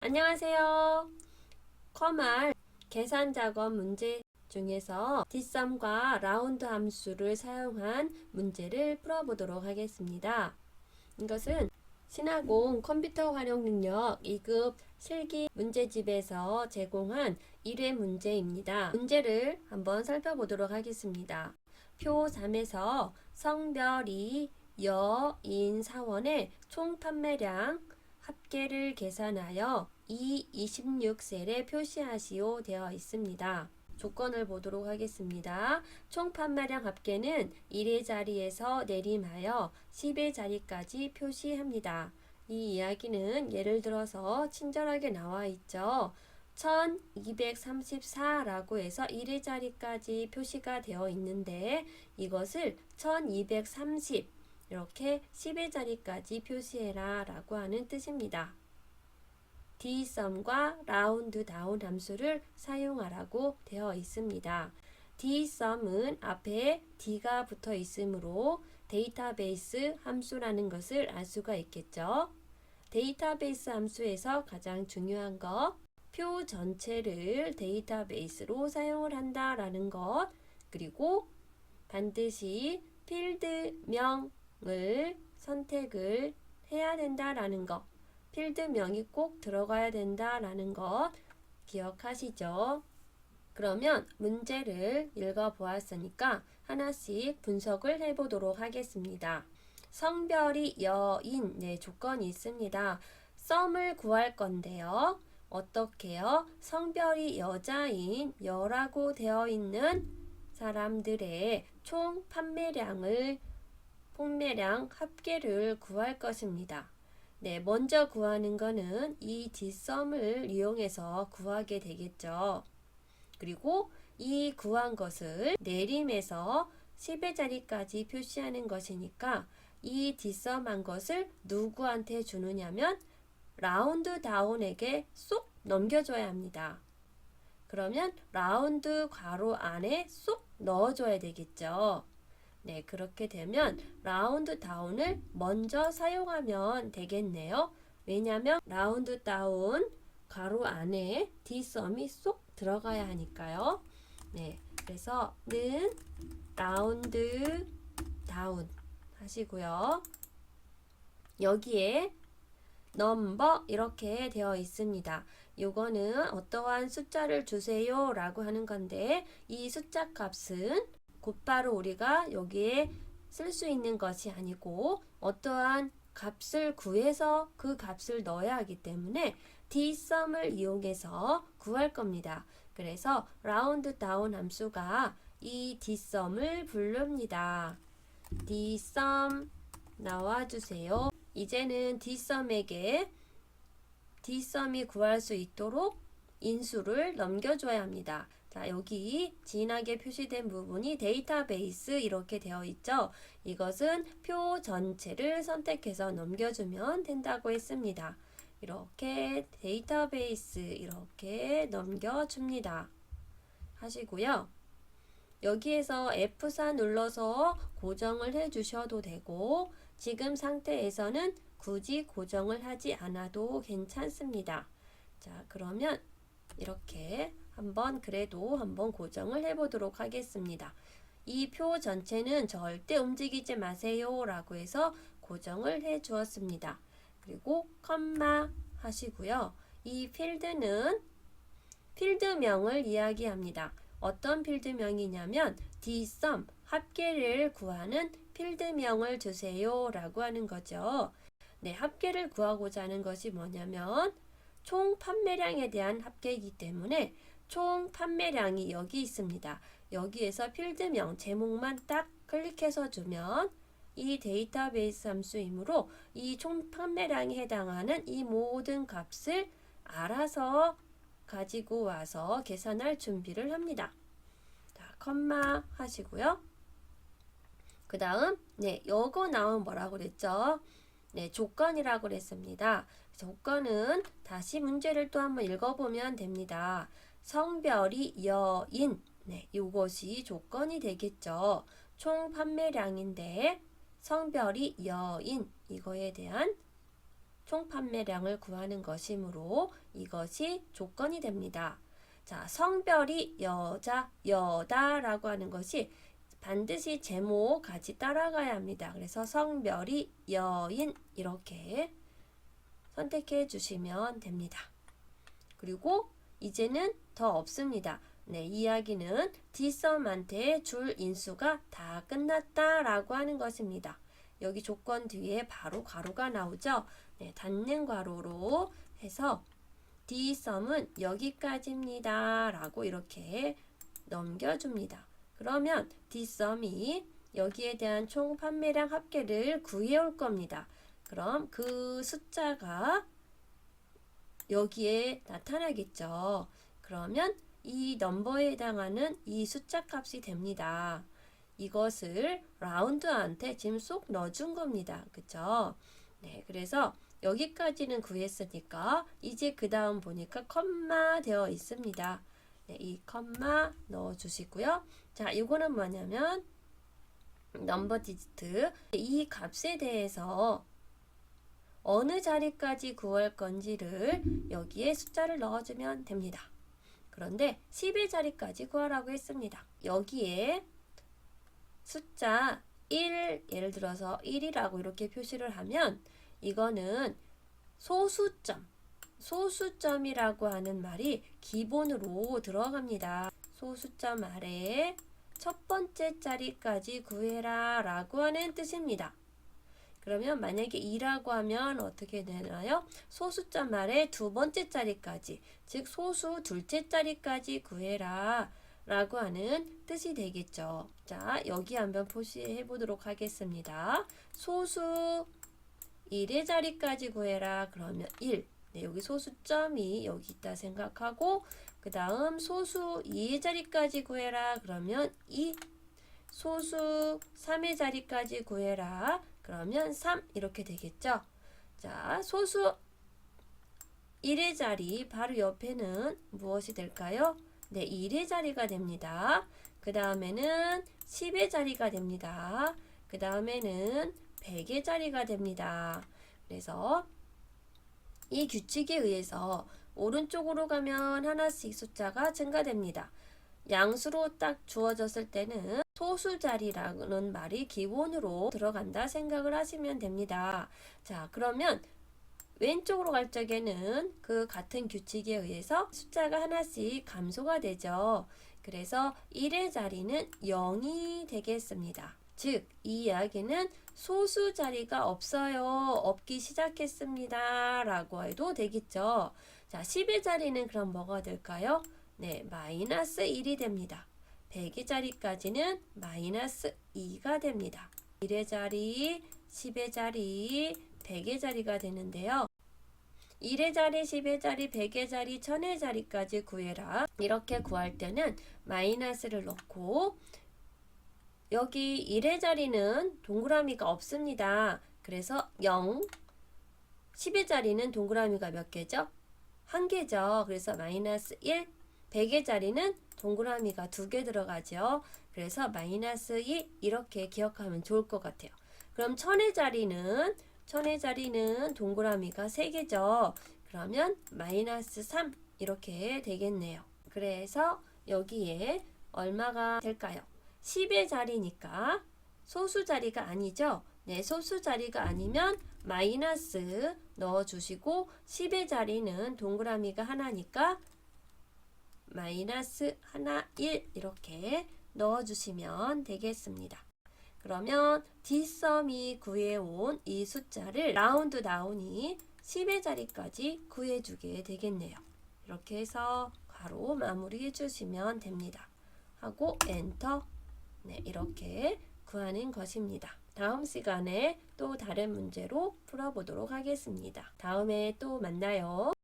안녕하세요. 컴알 계산 작업 문제 중에서 뒷섬과 라운드 함수를 사용한 문제를 풀어보도록 하겠습니다. 이것은 신화공 컴퓨터 활용 능력 2급 실기 문제집에서 제공한 1회 문제입니다. 문제를 한번 살펴보도록 하겠습니다. 표 3에서 성별이 여인 사원의 총 판매량 합계를 계산하여 26셀에 표시하시오 되어 있습니다. 조건을 보도록 하겠습니다. 총 판매량 합계는 1의 자리에서 내림하여 10의 자리까지 표시합니다. 이 이야기는 예를 들어서 친절하게 나와 있죠. 1234라고 해서 1의 자리까지 표시가 되어 있는데 이것을 1230 이렇게 10의 자리까지 표시해라 라고 하는 뜻입니다. dsum과 라운드 다운 함수를 사용하라고 되어 있습니다. dsum은 앞에 d가 붙어 있으므로 데이터베이스 함수라는 것을 알 수가 있겠죠. 데이터베이스 함수에서 가장 중요한 것, 표 전체를 데이터베이스로 사용을 한다라는 것, 그리고 반드시 필드명을 선택을 해야 된다라는 것, 필드명이 꼭 들어가야 된다라는 것 기억하시죠? 그러면 문제를 읽어보았으니까 하나씩 분석을 해보도록 하겠습니다. 성별이 여인, 조건이 있습니다. 썸을 구할 건데요. 어떻게요? 성별이 여자인 여라고 되어 있는 사람들의 총 판매량 합계를 구할 것입니다. 먼저 구하는 거는 이 뒷섬을 이용해서 구하게 되겠죠. 그리고 이 구한 것을 내림에서 10의 자리까지 표시하는 것이니까 이 뒷섬한 것을 누구한테 주느냐면 라운드 다운에게 쏙 넘겨줘야 합니다. 그러면 라운드 괄호 안에 쏙 넣어줘야 되겠죠. 그렇게 되면 라운드 다운을 먼저 사용하면 되겠네요. 왜냐하면 라운드 다운 가로 안에 dsum이 쏙 들어가야 하니까요. 그래서 는 라운드 다운 하시고요. 여기에 넘버 이렇게 되어 있습니다. 요거는 어떠한 숫자를 주세요 라고 하는 건데 이 숫자 값은 곧바로 우리가 여기에 쓸 수 있는 것이 아니고 어떠한 값을 구해서 그 값을 넣어야 하기 때문에 dsum을 이용해서 구할 겁니다. 그래서 라운드 다운 함수가 이 dsum을 부릅니다. dsum 나와주세요. 이제는 dsum에게 dsum이 구할 수 있도록 인수를 넘겨줘야 합니다. 자, 여기 진하게 표시된 부분이 데이터베이스 이렇게 되어 있죠. 이것은 표 전체를 선택해서 넘겨주면 된다고 했습니다. 이렇게 데이터베이스 이렇게 넘겨줍니다. 하시고요. 여기에서 F4 눌러서 고정을 해 주셔도 되고 지금 상태에서는 굳이 고정을 하지 않아도 괜찮습니다. 자, 그러면 이렇게 그래도 한번 고정을 해 보도록 하겠습니다. 이 표 전체는 절대 움직이지 마세요 라고 해서 고정을 해 주었습니다. 그리고 컴마 하시고요. 이 필드는 필드명을 이야기합니다. 어떤 필드명이냐면 dsum 합계를 구하는 필드명을 주세요 라고 하는 거죠. 합계를 구하고자 하는 것이 뭐냐면 총 판매량에 대한 합계이기 때문에 총 판매량이 여기 있습니다. 여기에서 필드명 제목만 딱 클릭해서 주면 이 데이터베이스 함수이므로 이 총 판매량에 해당하는 이 모든 값을 알아서 가지고 와서 계산할 준비를 합니다. 자, 컴마 하시고요. 그 다음 요거 나오면 뭐라고 그랬죠? 조건이라고 그랬습니다. 조건은 다시 문제를 또 한번 읽어보면 됩니다. 성별이 여인, 이것이 조건이 되겠죠. 총 판매량인데 성별이 여인, 이거에 대한 총 판매량을 구하는 것이므로 이것이 조건이 됩니다. 자, 성별이 여자, 여다라고 하는 것이 반드시 제목 같이 따라가야 합니다. 그래서 성별이 여인 이렇게 선택해 주시면 됩니다. 그리고 이제는 더 없습니다. 네, 이야기는 뒷섬한테 줄 인수가 다 끝났다라고 하는 것입니다. 여기 조건 뒤에 바로 괄호가 나오죠. 네, 닫는 괄호로 해서 뒷섬은 여기까지입니다. 라고 이렇게 넘겨줍니다. 그러면 뒷섬이 여기에 대한 총 판매량 합계를 구해올 겁니다. 그럼 그 숫자가 여기에 나타나겠죠. 그러면 이 넘버에 해당하는 이 숫자 값이 됩니다. 이것을 라운드한테 지금 쏙 넣어준 겁니다. 그쵸? 네, 그래서 여기까지는 구했으니까 이제 그 다음 보니까 컴마 되어 있습니다. 네, 이 컴마 넣어주시고요. 자, 이거는 뭐냐면 넘버 디지트 이 값에 대해서 어느 자리까지 구할 건지를 여기에 숫자를 넣어주면 됩니다. 그런데 10의 자리까지 구하라고 했습니다. 여기에 숫자 1, 예를 들어서 1이라고 이렇게 표시를 하면 이거는 소수점이라고 하는 말이 기본으로 들어갑니다. 소수점 아래에 첫 번째 자리까지 구해라 라고 하는 뜻입니다. 그러면 만약에 2라고 하면 어떻게 되나요? 소수점 아래 두 번째 자리까지, 즉 소수 둘째 자리까지 구해라 라고 하는 뜻이 되겠죠. 자, 여기 한번 표시해 보도록 하겠습니다. 소수 1의 자리까지 구해라. 그러면 1. 네, 여기 소수점이 여기 있다 생각하고 그 다음 소수 2의 자리까지 구해라. 그러면 2. 소수 3의 자리까지 구해라. 그러면 3 이렇게 되겠죠. 자, 소수 1의 자리 바로 옆에는 무엇이 될까요? 네, 1의 자리가 됩니다. 그 다음에는 10의 자리가 됩니다. 그 다음에는 100의 자리가 됩니다. 그래서 이 규칙에 의해서 오른쪽으로 가면 하나씩 숫자가 증가됩니다. 양수로 딱 주어졌을 때는 소수 자리라는 말이 기본으로 들어간다 생각을 하시면 됩니다. 자, 그러면 왼쪽으로 갈 적에는 그 같은 규칙에 의해서 숫자가 하나씩 감소가 되죠. 그래서 1의 자리는 0이 되겠습니다. 즉, 이 이야기는 소수 자리가 없어요. 없기 시작했습니다. 라고 해도 되겠죠. 자, 10의 자리는 그럼 뭐가 될까요? 네, 마이너스 1이 됩니다. 100의 자리까지는 마이너스 2가 됩니다. 1의 자리, 10의 자리, 100의 자리가 되는데요. 1의 자리, 10의 자리, 100의 자리, 1000의 자리까지 구해라. 이렇게 구할 때는 마이너스를 넣고 여기 1의 자리는 동그라미가 없습니다. 그래서 0, 10의 자리는 동그라미가 몇 개죠? 한 개죠. 그래서 마이너스 1, 100의 자리는 동그라미가 2개 들어가죠. 그래서 마이너스 2 이렇게 기억하면 좋을 것 같아요. 그럼 1000의 자리는 동그라미가 3개죠. 그러면 마이너스 3 이렇게 되겠네요. 그래서 여기에 얼마가 될까요? 10의 자리니까 소수 자리가 아니죠. 네, 소수 자리가 아니면 마이너스 넣어주시고 10의 자리는 동그라미가 하나니까 마이너스 하나 1 이렇게 넣어주시면 되겠습니다. 그러면 뒷섬이 구해온 이 숫자를 라운드 다운이 10의 자리까지 구해주게 되겠네요. 이렇게 해서 괄호 마무리해 주시면 됩니다. 하고 엔터. 네, 이렇게 구하는 것입니다. 다음 시간에 또 다른 문제로 풀어보도록 하겠습니다. 다음에 또 만나요.